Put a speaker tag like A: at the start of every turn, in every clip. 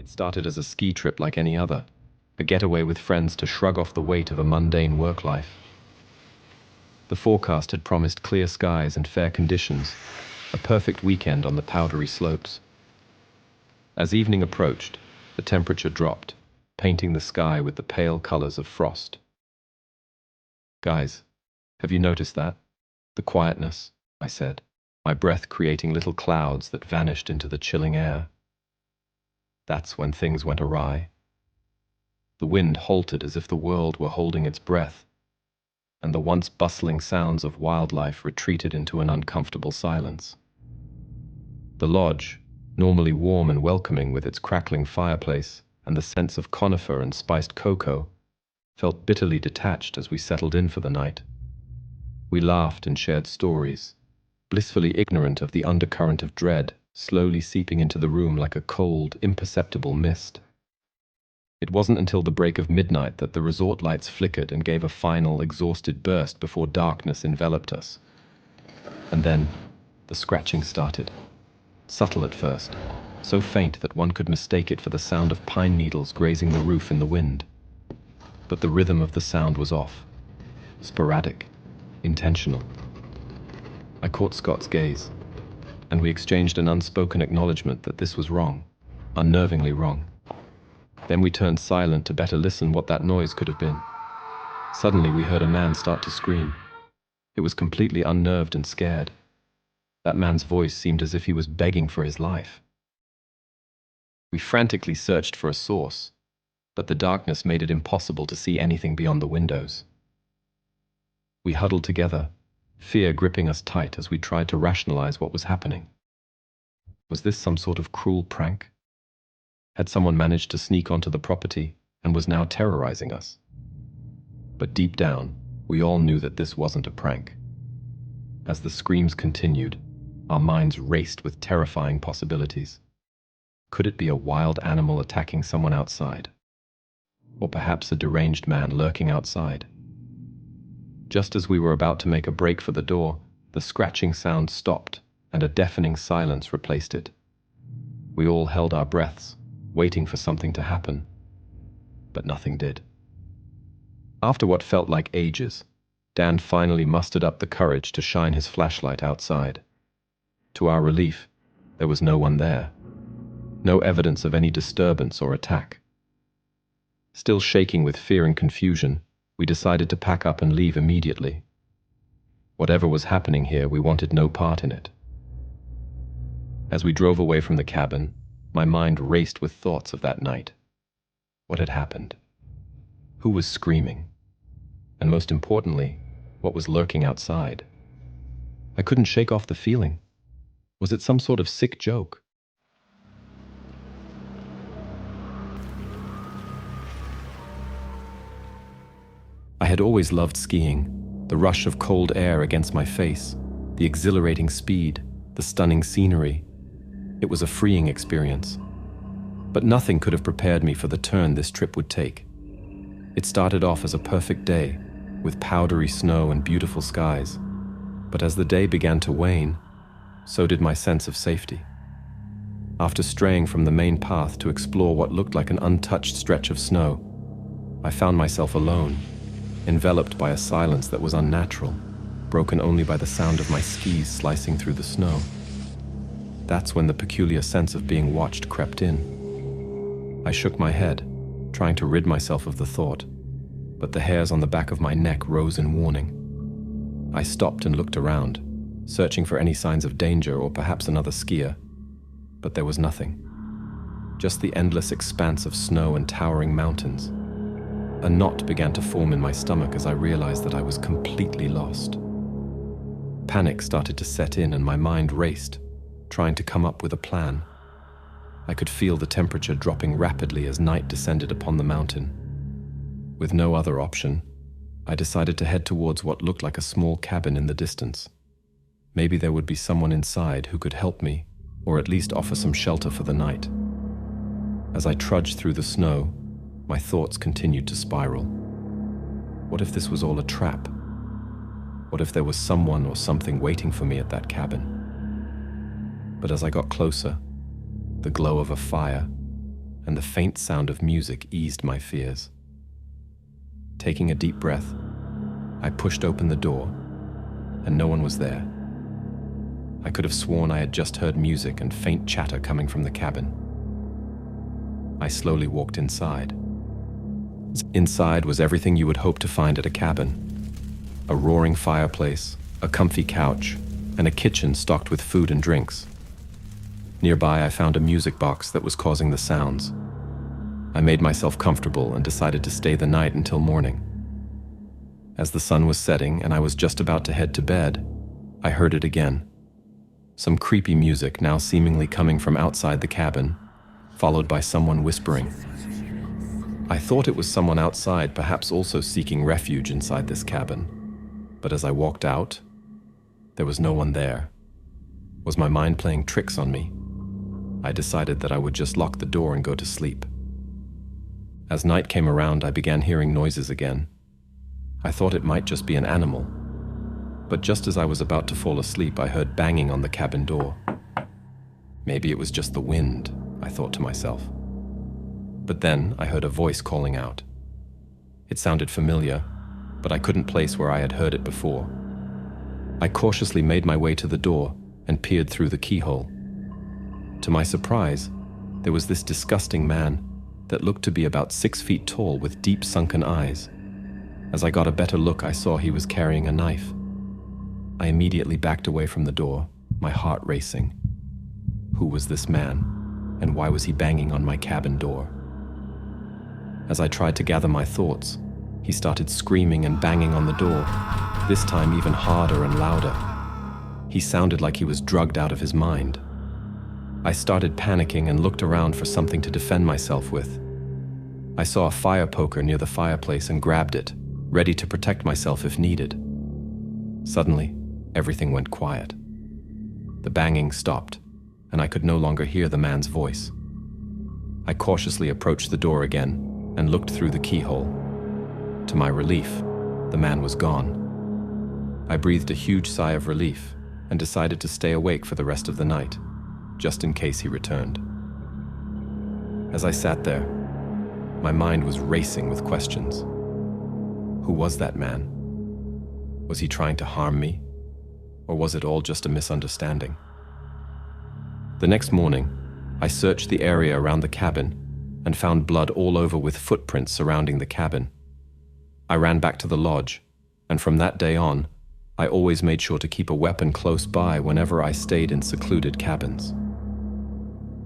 A: It started as a ski trip like any other, a getaway with friends to shrug off the weight of a mundane work life. The forecast had promised clear skies and fair conditions, a perfect weekend on the powdery slopes. As evening approached, the temperature dropped, painting the sky with the pale colors of frost. "Guys, have you noticed that? The quietness," I said, my breath creating little clouds that vanished into the chilling air. That's when things went awry. The wind halted as if the world were holding its breath, and the once bustling sounds of wildlife retreated into an uncomfortable silence. The lodge, normally warm and welcoming with its crackling fireplace and the scents of conifer and spiced cocoa, felt bitterly detached as we settled in for the night. We laughed and shared stories, blissfully ignorant of the undercurrent of dread slowly seeping into the room like a cold, imperceptible mist. It wasn't until the break of midnight that the resort lights flickered and gave a final, exhausted burst before darkness enveloped us. And then, the scratching started. Subtle at first, so faint that one could mistake it for the sound of pine needles grazing the roof in the wind. But the rhythm of the sound was off. Sporadic, intentional. I caught Scott's gaze, and we exchanged an unspoken acknowledgement that this was wrong, unnervingly wrong. Then we turned silent to better listen what that noise could have been. Suddenly we heard a man start to scream. It was completely unnerved and scared. That man's voice seemed as if he was begging for his life. We frantically searched for a source, but the darkness made it impossible to see anything beyond the windows. We huddled together, fear gripping us tight as we tried to rationalize what was happening. Was this some sort of cruel prank? Had someone managed to sneak onto the property and was now terrorizing us? But deep down, we all knew that this wasn't a prank. As the screams continued, our minds raced with terrifying possibilities. Could it be a wild animal attacking someone outside? Or perhaps a deranged man lurking outside? Just as we were about to make a break for the door, the scratching sound stopped and a deafening silence replaced it. We all held our breaths, waiting for something to happen. But nothing did. After what felt like ages, Dan finally mustered up the courage to shine his flashlight outside. To our relief, there was no one there. No evidence of any disturbance or attack. Still shaking with fear and confusion, we decided to pack up and leave immediately. Whatever was happening here, we wanted no part in it. As we drove away from the cabin, my mind raced with thoughts of that night. What had happened? Who was screaming? And most importantly, what was lurking outside? I couldn't shake off the feeling. Was it some sort of sick joke? I had always loved skiing, the rush of cold air against my face, the exhilarating speed, the stunning scenery. It was a freeing experience. But nothing could have prepared me for the turn this trip would take. It started off as a perfect day, with powdery snow and beautiful skies. But as the day began to wane, so did my sense of safety. After straying from the main path to explore what looked like an untouched stretch of snow, I found myself alone, enveloped by a silence that was unnatural, broken only by the sound of my skis slicing through the snow. That's when the peculiar sense of being watched crept in. I shook my head, trying to rid myself of the thought, but the hairs on the back of my neck rose in warning. I stopped and looked around, searching for any signs of danger or perhaps another skier, but there was nothing. Just the endless expanse of snow and towering mountains. A knot began to form in my stomach as I realized that I was completely lost. Panic started to set in and my mind raced, trying to come up with a plan. I could feel the temperature dropping rapidly as night descended upon the mountain. With no other option, I decided to head towards what looked like a small cabin in the distance. Maybe there would be someone inside who could help me, or at least offer some shelter for the night. As I trudged through the snow, my thoughts continued to spiral. What if this was all a trap? What if there was someone or something waiting for me at that cabin? But as I got closer, the glow of a fire, and the faint sound of music eased my fears. Taking a deep breath, I pushed open the door, and no one was there. I could have sworn I had just heard music and faint chatter coming from the cabin. I slowly walked inside. Inside was everything you would hope to find at a cabin. A roaring fireplace, a comfy couch, and a kitchen stocked with food and drinks. Nearby, I found a music box that was causing the sounds. I made myself comfortable and decided to stay the night until morning. As the sun was setting and I was just about to head to bed, I heard it again. Some creepy music now seemingly coming from outside the cabin, followed by someone whispering. I thought it was someone outside, perhaps also seeking refuge inside this cabin. But as I walked out, there was no one there. Was my mind playing tricks on me? I decided that I would just lock the door and go to sleep. As night came around, I began hearing noises again. I thought it might just be an animal. But just as I was about to fall asleep, I heard banging on the cabin door. Maybe it was just the wind, I thought to myself. But then I heard a voice calling out. It sounded familiar, but I couldn't place where I had heard it before. I cautiously made my way to the door and peered through the keyhole. To my surprise, there was this disgusting man that looked to be about 6 feet tall with deep sunken eyes. As I got a better look, I saw he was carrying a knife. I immediately backed away from the door, my heart racing. Who was this man, and why was he banging on my cabin door? As I tried to gather my thoughts, he started screaming and banging on the door, this time even harder and louder. He sounded like he was drugged out of his mind. I started panicking and looked around for something to defend myself with. I saw a fire poker near the fireplace and grabbed it, ready to protect myself if needed. Suddenly, everything went quiet. The banging stopped, and I could no longer hear the man's voice. I cautiously approached the door again and looked through the keyhole. To my relief, the man was gone. I breathed a huge sigh of relief and decided to stay awake for the rest of the night, just in case he returned. As I sat there, my mind was racing with questions. Who was that man? Was he trying to harm me? Or was it all just a misunderstanding? The next morning, I searched the area around the cabin and found blood all over with footprints surrounding the cabin. I ran back to the lodge, and from that day on, I always made sure to keep a weapon close by whenever I stayed in secluded cabins.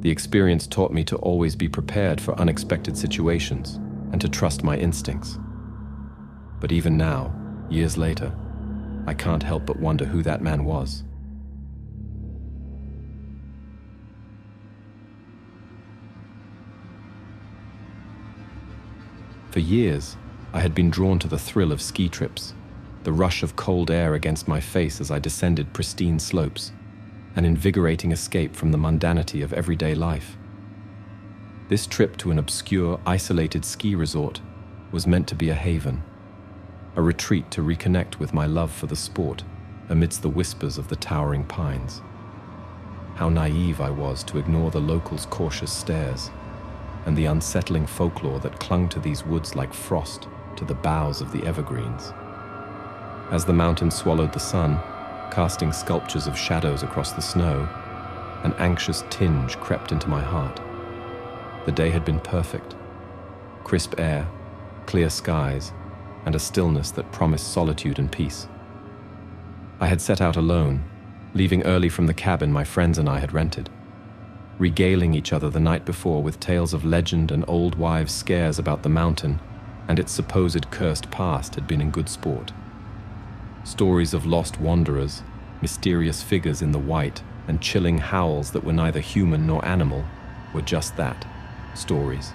A: The experience taught me to always be prepared for unexpected situations and to trust my instincts. But even now, years later, I can't help but wonder who that man was. For years, I had been drawn to the thrill of ski trips, the rush of cold air against my face as I descended pristine slopes, an invigorating escape from the mundanity of everyday life. This trip to an obscure, isolated ski resort was meant to be a haven, a retreat to reconnect with my love for the sport amidst the whispers of the towering pines. How naive I was to ignore the locals' cautious stares and the unsettling folklore that clung to these woods like frost to the boughs of the evergreens. As the mountain swallowed the sun, casting sculptures of shadows across the snow, an anxious tinge crept into my heart. The day had been perfect. Crisp air, clear skies, and a stillness that promised solitude and peace. I had set out alone, leaving early from the cabin my friends and I had rented, regaling each other the night before with tales of legend and old wives' scares about the mountain and its supposed cursed past had been in good sport. Stories of lost wanderers, mysterious figures in the white, and chilling howls that were neither human nor animal were just that, stories.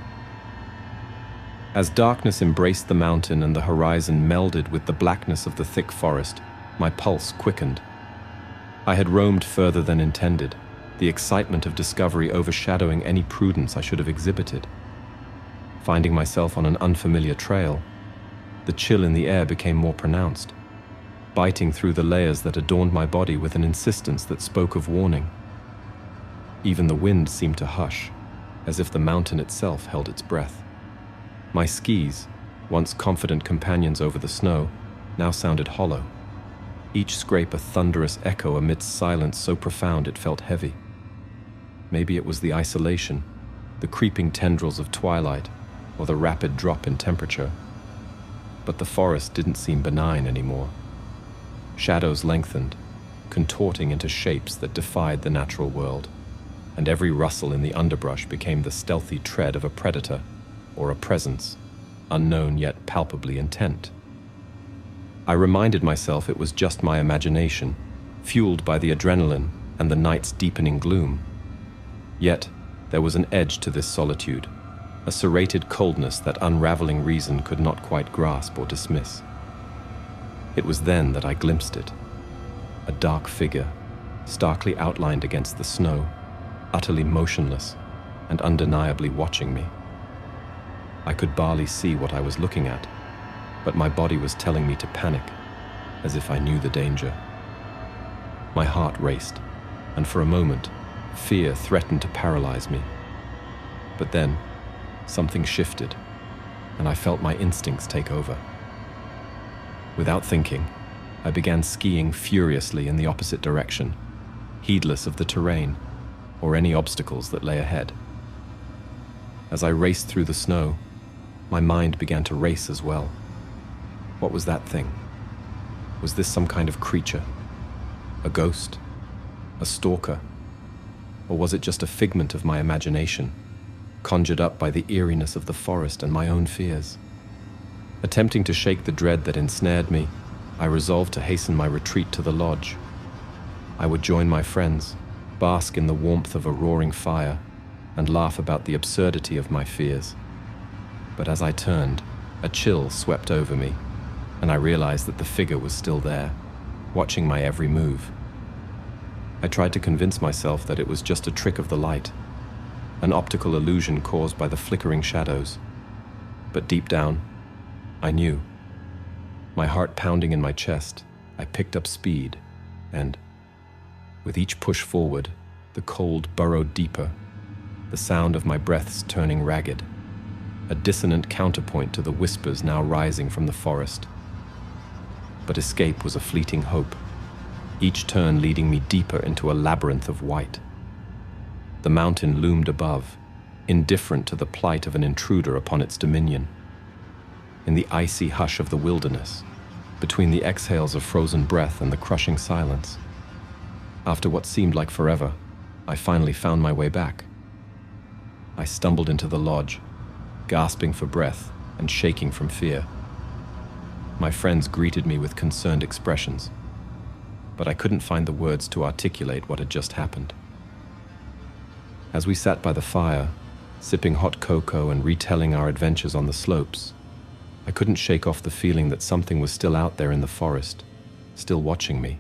A: As darkness embraced the mountain and the horizon melded with the blackness of the thick forest, my pulse quickened. I had roamed further than intended, the excitement of discovery overshadowing any prudence I should have exhibited. Finding myself on an unfamiliar trail, the chill in the air became more pronounced, biting through the layers that adorned my body with an insistence that spoke of warning. Even the wind seemed to hush, as if the mountain itself held its breath. My skis, once confident companions over the snow, now sounded hollow, each scrape a thunderous echo amidst silence so profound it felt heavy. Maybe it was the isolation, the creeping tendrils of twilight, or the rapid drop in temperature. But the forest didn't seem benign anymore. Shadows lengthened, contorting into shapes that defied the natural world, and every rustle in the underbrush became the stealthy tread of a predator or a presence, unknown yet palpably intent. I reminded myself it was just my imagination, fueled by the adrenaline and the night's deepening gloom. Yet, there was an edge to this solitude, a serrated coldness that unraveling reason could not quite grasp or dismiss. It was then that I glimpsed it, a dark figure, starkly outlined against the snow, utterly motionless and undeniably watching me. I could barely see what I was looking at, but my body was telling me to panic, as if I knew the danger. My heart raced, and for a moment, fear threatened to paralyze me. But then, something shifted, and I felt my instincts take over. Without thinking, I began skiing furiously in the opposite direction, heedless of the terrain or any obstacles that lay ahead. As I raced through the snow, my mind began to race as well. What was that thing? Was this some kind of creature? A ghost? A stalker? Or was it just a figment of my imagination, conjured up by the eeriness of the forest and my own fears? Attempting to shake the dread that ensnared me, I resolved to hasten my retreat to the lodge. I would join my friends, bask in the warmth of a roaring fire, and laugh about the absurdity of my fears. But as I turned, a chill swept over me, and I realized that the figure was still there, watching my every move. I tried to convince myself that it was just a trick of the light, an optical illusion caused by the flickering shadows. But deep down, I knew. My heart pounding in my chest, I picked up speed, and, with each push forward, the cold burrowed deeper, the sound of my breaths turning ragged, a dissonant counterpoint to the whispers now rising from the forest. But escape was a fleeting hope, each turn leading me deeper into a labyrinth of white. The mountain loomed above, indifferent to the plight of an intruder upon its dominion. In the icy hush of the wilderness, between the exhales of frozen breath and the crushing silence, after what seemed like forever, I finally found my way back. I stumbled into the lodge, gasping for breath and shaking from fear. My friends greeted me with concerned expressions, but I couldn't find the words to articulate what had just happened. As we sat by the fire, sipping hot cocoa and retelling our adventures on the slopes, I couldn't shake off the feeling that something was still out there in the forest, still watching me.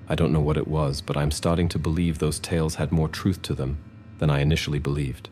A: I don't know what it was, but I'm starting to believe those tales had more truth to them than I initially believed.